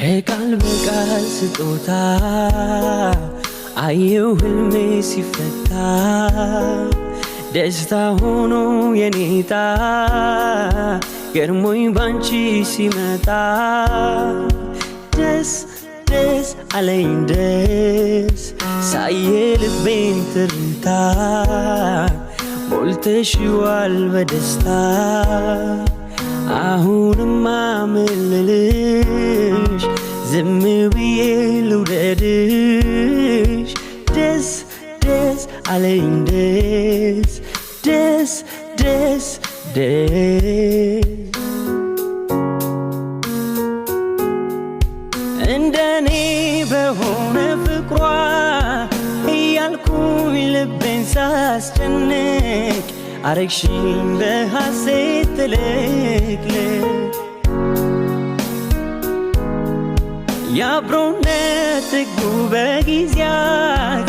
የቃል በቃል ስጦታ አየው ህልሜ ሲፈታ ደስታ ሆኖ የኔታ ገርሞኝ ባንቺ ሲመጣ ደስ ደስ አለኝ ደስ ሳየ ልቤን ትርታ ሞልተሽዋል በደስታ አሁንማ ምልልሽ ዝም ብዬ ልውደድሽ ደስ ደስ አለኝ ደስ ደስ ደስ ደስ እንደኔ በሆነ ፍቅሯ እያልኩኝ ልቤን ሳስጨንቅ አረግሽኝ በሐሴት ትልቅልቅ የአብሮነት ጥጉ በጊዜያት